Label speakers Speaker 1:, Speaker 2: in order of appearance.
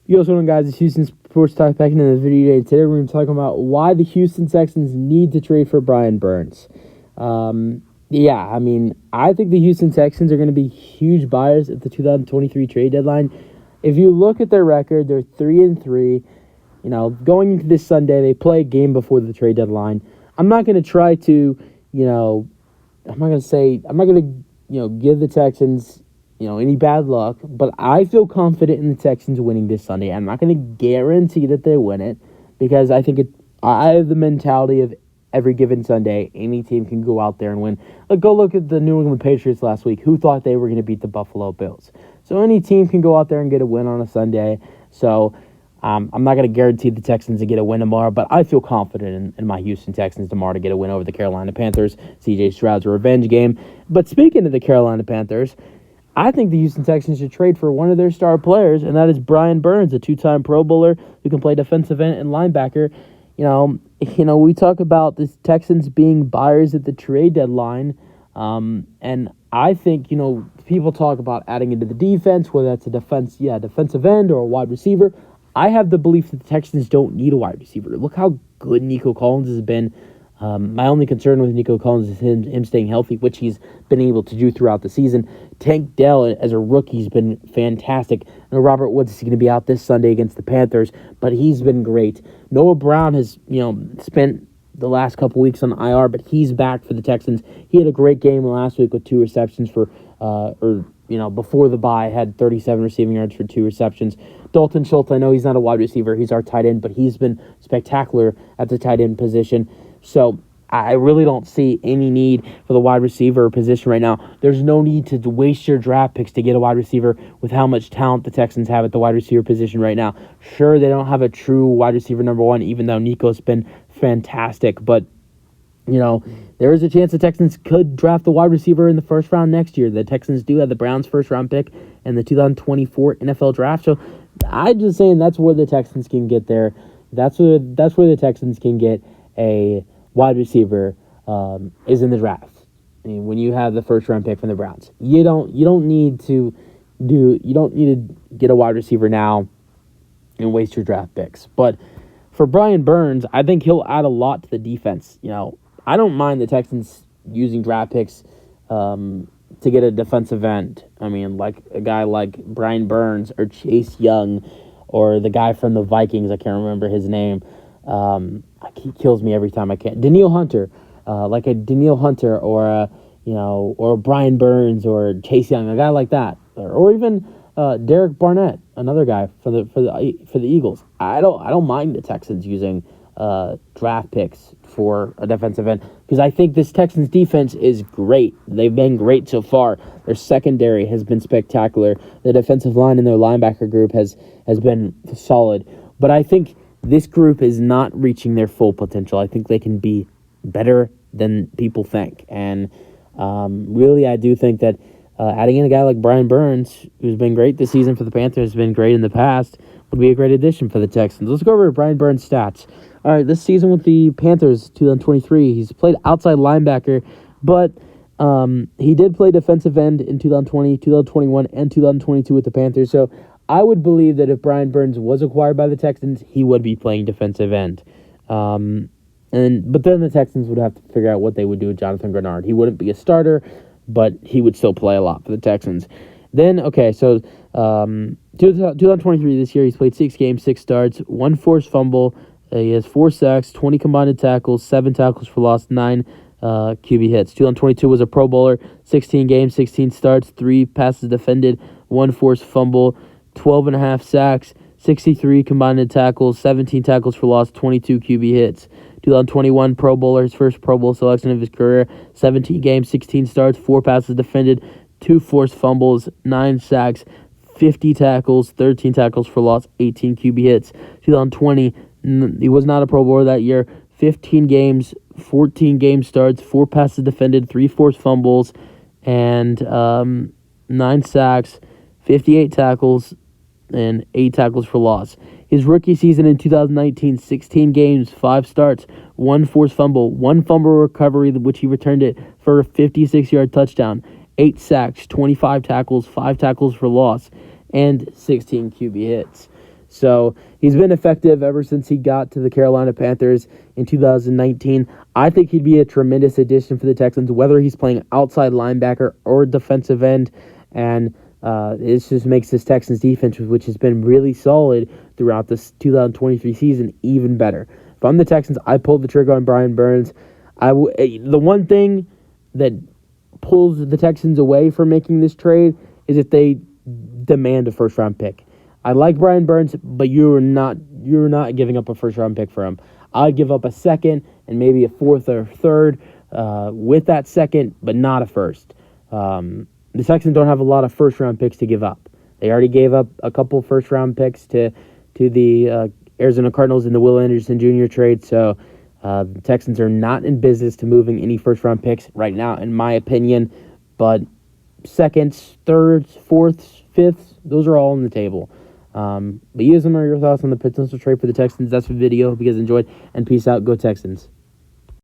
Speaker 1: Yo, what's going on, guys? It's Houston Sports Talk back into the video today. Today we're going to talk about why the Houston Texans need to trade for Brian Burns. I think the Houston Texans are going to be huge buyers at the 2023 trade deadline. If you look at their record, they're 3-3. You know, going into this Sunday, they play a game before the trade deadline. I'm not going to try to, I'm not going to give the Texans any bad luck, but I feel confident in the Texans winning this Sunday. I'm not going to guarantee that they win it because I have the mentality of every given Sunday, any team can go out there and win. Go look at the New England Patriots last week. Who thought they were going to beat the Buffalo Bills? So any team can go out there and get a win on a Sunday. So I'm not going to guarantee the Texans to get a win tomorrow, but I feel confident in my Houston Texans tomorrow to get a win over the Carolina Panthers. C.J. Stroud's a revenge game. But speaking of the Carolina Panthers, I think the Houston Texans should trade for one of their star players, and that is Brian Burns, a two-time Pro Bowler who can play defensive end and linebacker. We talk about the Texans being buyers at the trade deadline, and I think, people talk about adding into the defense, whether that's a defensive end or a wide receiver. I have the belief that the Texans don't need a wide receiver. Look how good Nico Collins has been. My only concern with Nico Collins is him staying healthy, which he's been able to do throughout the season. Tank Dell, as a rookie, has been fantastic. Robert Woods is going to be out this Sunday against the Panthers, but he's been great. Noah Brown has, spent the last couple weeks on IR, but he's back for the Texans. He had a great game last week with 2 receptions before the bye, had 37 receiving yards for 2 receptions. Dalton Schultz, I know he's not a wide receiver, he's our tight end, but he's been spectacular at the tight end position. So I really don't see any need for the wide receiver position right now. There's no need to waste your draft picks to get a wide receiver with how much talent the Texans have at the wide receiver position right now. Sure, they don't have a true wide receiver number 1, even though Nico's been fantastic. But, there is a chance the Texans could draft the wide receiver in the first round next year. The Texans do have the Browns' first-round pick in the 2024 NFL draft. So I'm just saying that's where the Texans can get there. That's where the Texans can get a wide receiver is in the draft. I mean, when you have the first round pick from the Browns, you don't need to get a wide receiver now and waste your draft picks. But for Brian Burns, I think he'll add a lot to the defense. I don't mind the Texans using draft picks to get a defensive end. I mean, like a guy like Brian Burns or Chase Young or the guy from the Vikings. I can't remember his name. He kills me every time I can. Danielle Hunter, like a Danielle Hunter or or Brian Burns or Chase Young, a guy like that, or even Derek Barnett, another guy for the Eagles. I don't mind the Texans using draft picks for a defensive end because I think this Texans defense is great. They've been great so far. Their secondary has been spectacular. The defensive line in their linebacker group has been solid, but I think this group is not reaching their full potential. I think they can be better than people think. And really, I do think that adding in a guy like Brian Burns, who's been great this season for the Panthers, has been great in the past, would be a great addition for the Texans. Let's go over Brian Burns' stats. All right, this season with the Panthers, 2023, he's played outside linebacker, but he did play defensive end in 2020, 2021, and 2022 with the Panthers. So I would believe that if Brian Burns was acquired by the Texans, he would be playing defensive end. But then the Texans would have to figure out what they would do with Jonathan Grenard. He wouldn't be a starter, but he would still play a lot for the Texans. Then, 2023 this year, he's played 6 games, 6 starts, 1 forced fumble. He has 4 sacks, 20 combined tackles, 7 tackles for loss, 9 QB hits. 2022 was a Pro Bowler, 16 games, 16 starts, 3 passes defended, 1 forced fumble, 12.5 sacks, 63 combined tackles, 17 tackles for loss, 22 QB hits. 2021 Pro Bowler, his first Pro Bowl selection of his career, 17 games, 16 starts, 4 passes defended, 2 forced fumbles, 9 sacks, 50 tackles, 13 tackles for loss, 18 QB hits. 2020, he was not a Pro Bowler that year, 15 games, 14 game starts, 4 passes defended, 3 forced fumbles, and 9 sacks, 58 tackles, and 8 tackles for loss. His rookie season in 2019, 16 games, 5 starts, 1 forced fumble, 1 fumble recovery, which he returned it for a 56-yard touchdown, 8 sacks, 25 tackles, 5 tackles for loss, and 16 QB hits. So he's been effective ever since he got to the Carolina Panthers in 2019. I think he'd be a tremendous addition for the Texans, whether he's playing outside linebacker or defensive end. And it just makes this Texans defense, which has been really solid throughout this 2023 season, even better. If I'm the Texans, I pulled the trigger on Brian Burns. The one thing that pulls the Texans away from making this trade is if they demand a first-round pick. I like Brian Burns, but you're not giving up a first-round pick for him. I'd give up a second and maybe a fourth or third with that second, but not a first. The Texans don't have a lot of first-round picks to give up. They already gave up a couple first-round picks to the Arizona Cardinals in the Will Anderson Jr. trade, so the Texans are not in business to moving any first-round picks right now, in my opinion. But seconds, thirds, fourths, fifths, those are all on the table. But use them are your thoughts on the potential trade for the Texans. That's the video. Hope you guys enjoyed, and peace out. Go Texans.